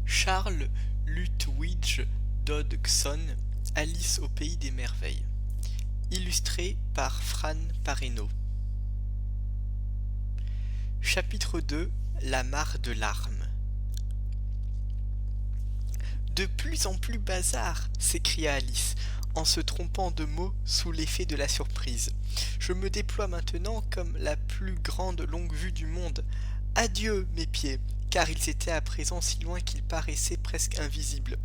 Charles Lutwidge Dodgson, Alice au pays des merveilles. Illustré par Fran Pareno. Chapitre 2. La mare de larmes. De plus en plus bazar, s'écria Alice, en se trompant de mots sous l'effet de la surprise. Je me déploie maintenant comme la plus grande longue-vue du monde. Adieu, mes pieds, car ils étaient à présent si loin qu'ils paraissaient presque invisibles.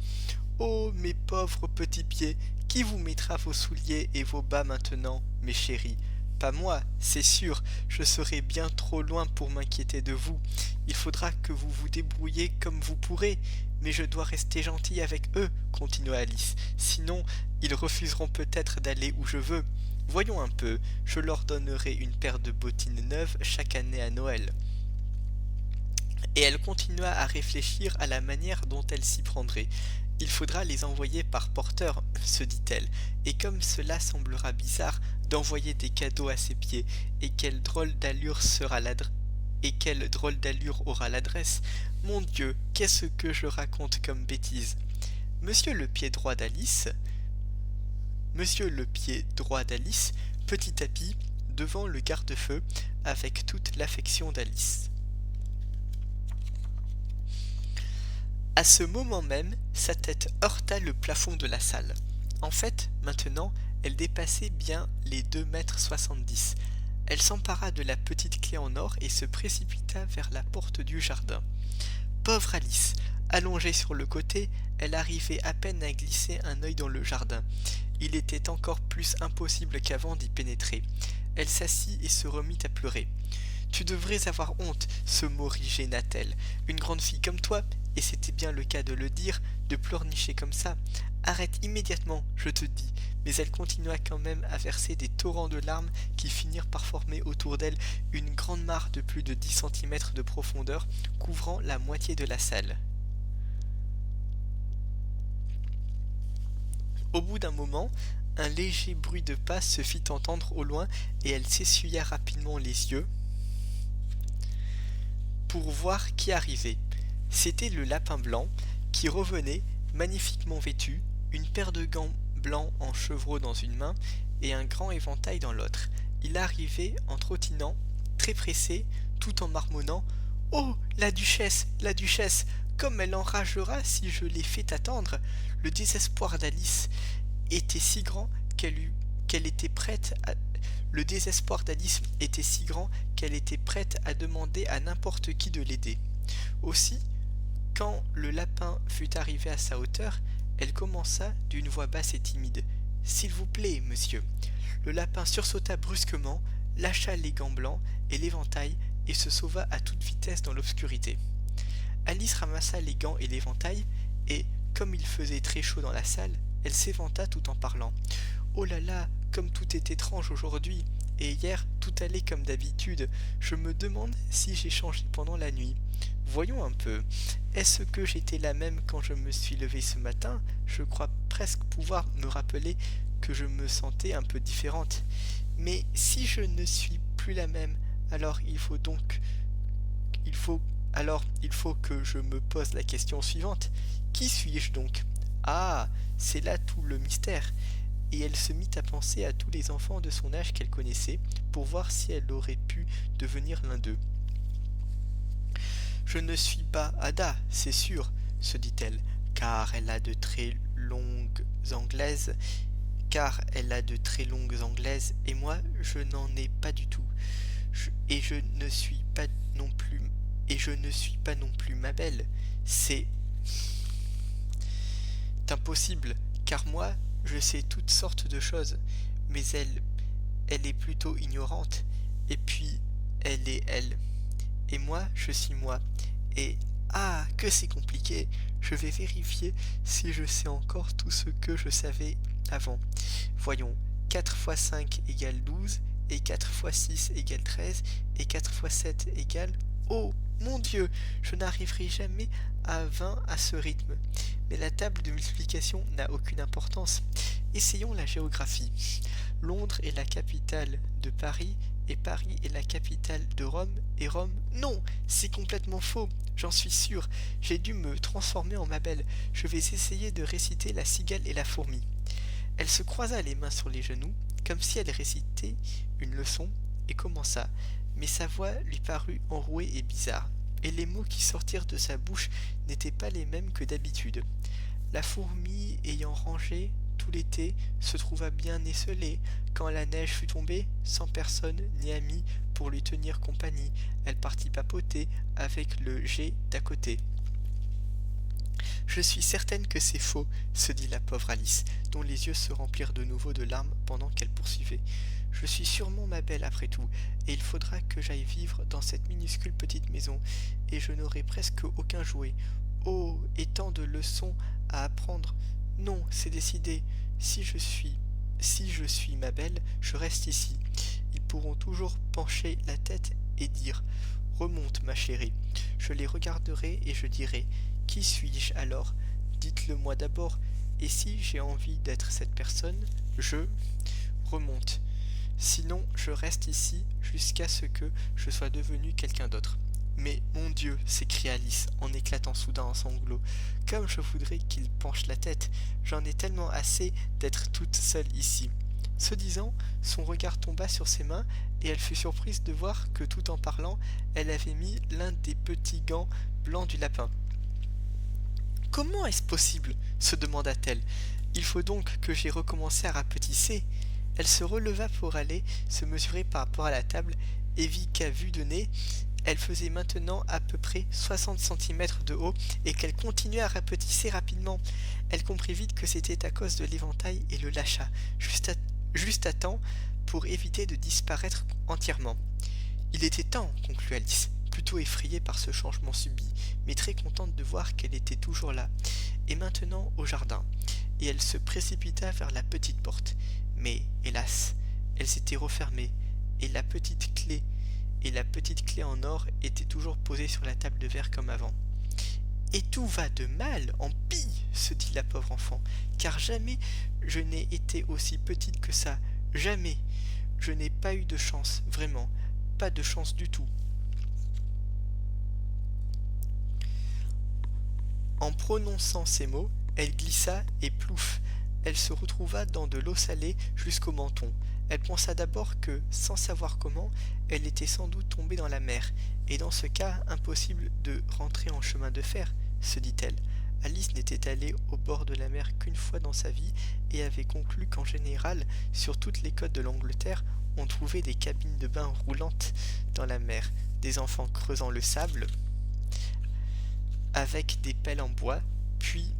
Oh, mes pauvres petits pieds, qui vous mettra vos souliers et vos bas maintenant, mes chéris? Pas moi, c'est sûr, je serai bien trop loin pour m'inquiéter de vous. Il faudra que vous vous débrouilliez comme vous pourrez, mais je dois rester gentille avec eux, continua Alice. Sinon, ils refuseront peut-être d'aller où je veux. Voyons un peu, je leur donnerai une paire de bottines neuves chaque année à Noël. Et elle continua à réfléchir à la manière dont elle s'y prendrait. Il faudra les envoyer par porteur, se dit-elle, et comme cela semblera bizarre d'envoyer des cadeaux à ses pieds, et quelle drôle d'allure aura l'adresse. Mon Dieu, qu'est-ce que je raconte comme bêtise? Monsieur le pied droit d'Alice, petit tapis devant le garde-feu avec toute l'affection d'Alice. À ce moment même, sa tête heurta le plafond de la salle. En fait, maintenant, elle dépassait bien les 2,70 m. Elle s'empara de la petite clé en or et se précipita vers la porte du jardin. Pauvre Alice! Allongée sur le côté, elle arrivait à peine à glisser un œil dans le jardin. Il était encore plus impossible qu'avant d'y pénétrer. Elle s'assit et se remit à pleurer. « Tu devrais avoir honte, se morigéna-t-elle. Une grande fille comme toi, et c'était bien le cas de le dire, de pleurnicher comme ça. Arrête immédiatement, je te dis. » Mais elle continua quand même à verser des torrents de larmes qui finirent par former autour d'elle une grande mare de plus de 10 cm de profondeur, couvrant la moitié de la salle. Au bout d'un moment, un léger bruit de pas se fit entendre au loin et elle s'essuya rapidement les yeux pour voir qui arrivait. C'était le lapin blanc qui revenait, magnifiquement vêtu, une paire de gants blancs en chevreau dans une main et un grand éventail dans l'autre. Il arrivait en trottinant, très pressé, tout en marmonnant « Oh, la duchesse, comme elle enragera si je l'ai fait attendre !» Le désespoir d'Alice était si grand qu'elle était prête à demander à n'importe qui de l'aider. Aussi, quand le lapin fut arrivé à sa hauteur, elle commença d'une voix basse et timide. « S'il vous plaît, monsieur. » Le lapin sursauta brusquement, lâcha les gants blancs et l'éventail et se sauva à toute vitesse dans l'obscurité. Alice ramassa les gants et l'éventail et, comme il faisait très chaud dans la salle, elle s'éventa tout en parlant. « Oh là là, comme tout est étrange aujourd'hui, et hier tout allait comme d'habitude. Je me demande si j'ai changé pendant la nuit. Voyons un peu. Est-ce que j'étais la même quand je me suis levée ce matin? Je crois presque pouvoir me rappeler que je me sentais un peu différente. Mais si je ne suis plus la même, alors il faut que je me pose la question suivante. Qui suis-je donc? Ah, c'est là tout le mystère. » Et elle se mit à penser à tous les enfants de son âge qu'elle connaissait, pour voir si elle aurait pu devenir l'un d'eux. « Je ne suis pas Ada, c'est sûr, » se dit-elle, car elle a de très longues anglaises, et moi, je n'en ai pas du tout. Et je ne suis pas non plus ma belle. C'est impossible, car moi, je sais toutes sortes de choses, mais elle est plutôt ignorante, et puis elle est elle, et moi je suis moi, et ah, que c'est compliqué, je vais vérifier si je sais encore tout ce que je savais avant. Voyons, 4 x 5 égale 12, et 4 x 6 égale 13, et 4 x 7 égale... Oh, mon Dieu, je n'arriverai jamais à 20 à ce rythme. Mais la table de multiplication n'a aucune importance. Essayons la géographie. Londres est la capitale de Paris et Paris est la capitale de Rome, et Rome... Non, c'est complètement faux, j'en suis sûr. J'ai dû me transformer en Mabel. Je vais essayer de réciter La cigale et la fourmi. Elle se croisa les mains sur les genoux, comme si elle récitait une leçon, et commença. Mais sa voix lui parut enrouée et bizarre, et les mots qui sortirent de sa bouche n'étaient pas les mêmes que d'habitude. La fourmi, ayant rangé tout l'été, se trouva bien esselée. Quand la neige fut tombée, sans personne ni ami pour lui tenir compagnie, elle partit papoter avec le geai d'à côté. Je suis certaine que c'est faux, se dit la pauvre Alice, dont les yeux se remplirent de nouveau de larmes pendant qu'elle poursuivait. Je suis sûrement ma belle après tout, et il faudra que j'aille vivre dans cette minuscule petite maison, et je n'aurai presque aucun jouet. Oh, et tant de leçons à apprendre. Non, c'est décidé. Si je suis ma belle, je reste ici. Ils pourront toujours pencher la tête et dire « Remonte, ma chérie ». Je les regarderai et je dirai « Qui suis-je alors? Dites-le moi d'abord, et si j'ai envie d'être cette personne, je remonte. Sinon, je reste ici jusqu'à ce que je sois devenu quelqu'un d'autre. » Mais, mon Dieu, s'écria Alice, en éclatant soudain en sanglots, comme je voudrais qu'il penche la tête, j'en ai tellement assez d'être toute seule ici. Ce disant, son regard tomba sur ses mains, et elle fut surprise de voir que tout en parlant, elle avait mis l'un des petits gants blancs du lapin. « Comment est-ce possible ?» se demanda-t-elle. « Il faut donc que j'aie recommencé à rapetisser. » Elle se releva pour aller se mesurer par rapport à la table, et vit qu'à vue de nez, elle faisait maintenant à peu près 60 centimètres de haut et qu'elle continuait à rapetisser rapidement. Elle comprit vite que c'était à cause de l'éventail et le lâcha, juste à temps pour éviter de disparaître entièrement. Il était temps, conclut Alice, plutôt effrayée par ce changement subit, mais très contente de voir qu'elle était toujours là, et maintenant au jardin, et elle se précipita vers la petite porte. Mais, hélas, elle s'était refermée, et la petite clé en or était toujours posée sur la table de verre comme avant. « Et tout va de mal en pis, se dit la pauvre enfant, car jamais je n'ai été aussi petite que ça, jamais. Je n'ai pas eu de chance, vraiment, pas de chance du tout. » En prononçant ces mots, elle glissa et plouf, elle se retrouva dans de l'eau salée jusqu'au menton. Elle pensa d'abord que, sans savoir comment, elle était sans doute tombée dans la mer, et dans ce cas, impossible de rentrer en chemin de fer, se dit-elle. Alice n'était allée au bord de la mer qu'une fois dans sa vie, et avait conclu qu'en général, sur toutes les côtes de l'Angleterre, on trouvait des cabines de bain roulantes dans la mer, des enfants creusant le sable avec des pelles en bois, puis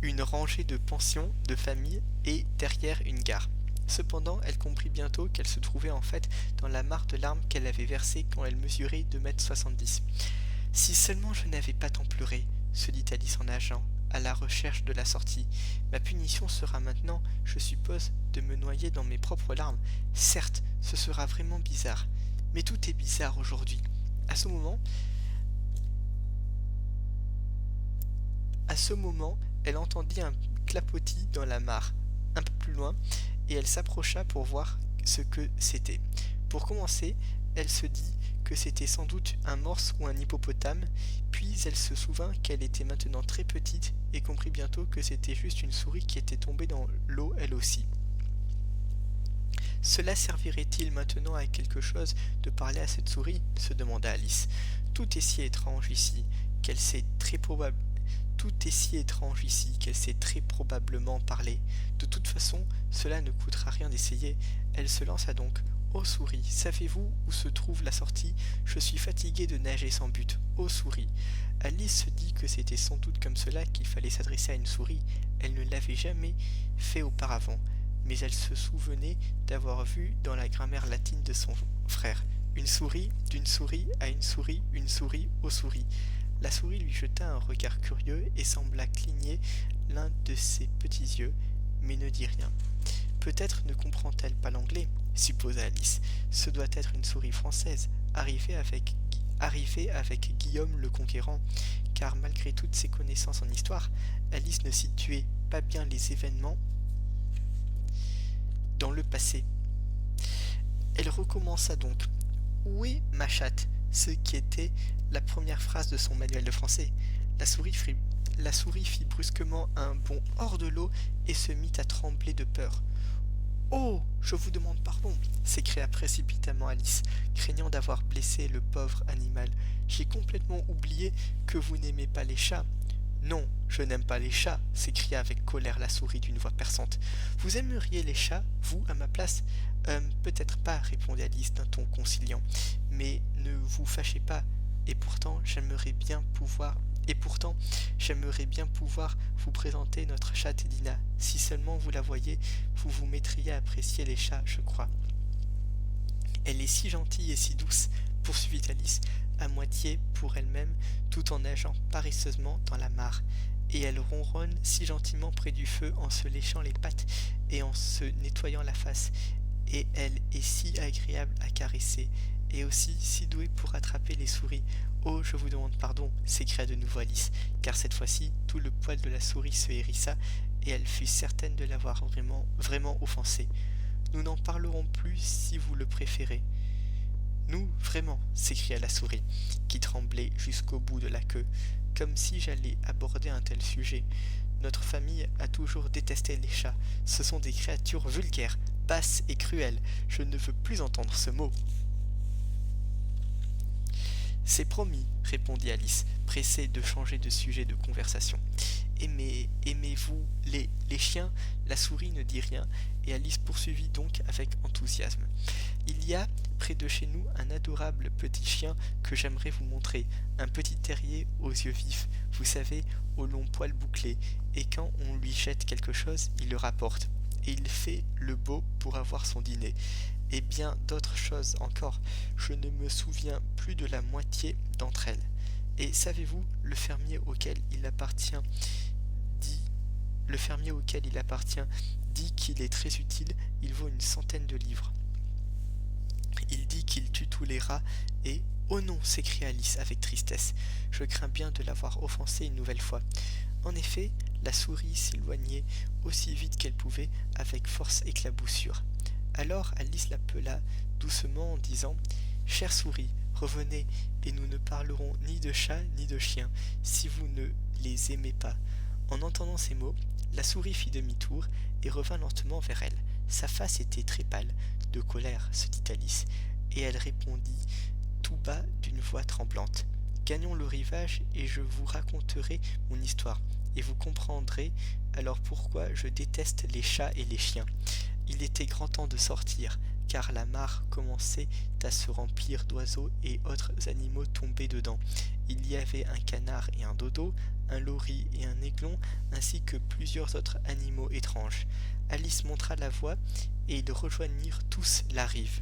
une rangée de pensions, de familles, et derrière une gare. Cependant, elle comprit bientôt qu'elle se trouvait en fait dans la mare de larmes qu'elle avait versée quand elle mesurait 2,70 m. « Si seulement je n'avais pas tant pleuré, » se dit Alice en nageant, à la recherche de la sortie. « Ma punition sera maintenant, je suppose, de me noyer dans mes propres larmes. Certes, ce sera vraiment bizarre, mais tout est bizarre aujourd'hui. » À ce moment, elle entendit un clapotis dans la mare, un peu plus loin, et elle s'approcha pour voir ce que c'était. Pour commencer, elle se dit que c'était sans doute un morse ou un hippopotame, puis elle se souvint qu'elle était maintenant très petite et comprit bientôt que c'était juste une souris qui était tombée dans l'eau elle aussi. Cela servirait-il maintenant à quelque chose de parler à cette souris, se demanda Alice. Tout est si étrange ici qu'elle sait très probablement parler. De toute façon, cela ne coûtera rien d'essayer. Elle se lança donc. « Oh souris, savez-vous où se trouve la sortie? Je suis fatiguée de nager sans but. Oh souris !» Alice se dit que c'était sans doute comme cela qu'il fallait s'adresser à une souris. Elle ne l'avait jamais fait auparavant, mais elle se souvenait d'avoir vu dans la grammaire latine de son frère une souris, d'une souris à une souris aux souris. La souris lui jeta un regard curieux et sembla cligner l'un de ses petits yeux, mais ne dit rien. « Peut-être ne comprend-elle pas l'anglais, » supposa Alice. « Ce doit être une souris française, arrivée avec Guillaume le Conquérant, car malgré toutes ses connaissances en histoire, Alice ne situait pas bien les événements dans le passé. Elle recommença donc. Où est ma chatte? Ce qui était la première phrase de son manuel de français. La souris, la souris fit brusquement un bond hors de l'eau et se mit à trembler de peur. Oh, je vous demande pardon, s'écria précipitamment Alice, craignant d'avoir blessé le pauvre animal. J'ai complètement oublié que vous n'aimez pas les chats. Non, je n'aime pas les chats, s'écria avec colère la souris d'une voix perçante. Vous aimeriez les chats, vous, à ma place? Peut-être pas, répondit Alice d'un ton conciliant. Mais ne vous fâchez pas, et pourtant j'aimerais bien pouvoir vous présenter notre chatte Edina. Si seulement vous la voyiez, vous vous mettriez à apprécier les chats, je crois. Elle est si gentille et si douce, poursuivit Alice, à moitié pour elle-même, tout en nageant paresseusement dans la mare. Et elle ronronne si gentiment près du feu en se léchant les pattes et en se nettoyant la face. Et elle est si agréable à caresser, et aussi si douée pour attraper les souris. Oh, je vous demande pardon, s'écria de nouveau Alice, car cette fois-ci, tout le poil de la souris se hérissa, et elle fut certaine de l'avoir vraiment offensée. Nous n'en parlerons plus si vous le préférez. Nous, vraiment, s'écria la souris, qui tremblait jusqu'au bout de la queue, comme si j'allais aborder un tel sujet. Notre famille a toujours détesté les chats. Ce sont des créatures vulgaires, basses et cruelles. Je ne veux plus entendre ce mot. C'est promis, répondit Alice, pressée de changer de sujet de conversation. Aimez-vous les chiens? La souris ne dit rien, et Alice poursuivit donc avec enthousiasme. Il y a près de chez nous un adorable petit chien que j'aimerais vous montrer, un petit terrier aux yeux vifs, vous savez, aux longs poils bouclés, et quand on lui jette quelque chose, il le rapporte, et il fait le beau pour avoir son dîner. Et bien d'autres choses encore, je ne me souviens plus de la moitié d'entre elles. Et savez-vous, le fermier auquel il appartient dit qu'il est très utile, il vaut 100 de livres. Il dit qu'il tue tous les rats et... Oh non, s'écria Alice avec tristesse, je crains bien de l'avoir offensé une nouvelle fois. En effet, la souris s'éloignait aussi vite qu'elle pouvait, avec force éclaboussure. Alors Alice l'appela doucement en disant « Chère souris, revenez, et nous ne parlerons ni de chats ni de chiens, si vous ne les aimez pas. » En entendant ces mots, la souris fit demi-tour et revint lentement vers elle. Sa face était très pâle, de colère, se dit Alice, et elle répondit tout bas d'une voix tremblante. « Gagnons le rivage et je vous raconterai mon histoire, et vous comprendrez alors pourquoi je déteste les chats et les chiens. » Il était grand temps de sortir, car la mare commençait à se remplir d'oiseaux et autres animaux tombés dedans. Il y avait un canard et un dodo, un lori et un aiglon, ainsi que plusieurs autres animaux étranges. Alice montra la voie, et ils rejoignirent tous la rive.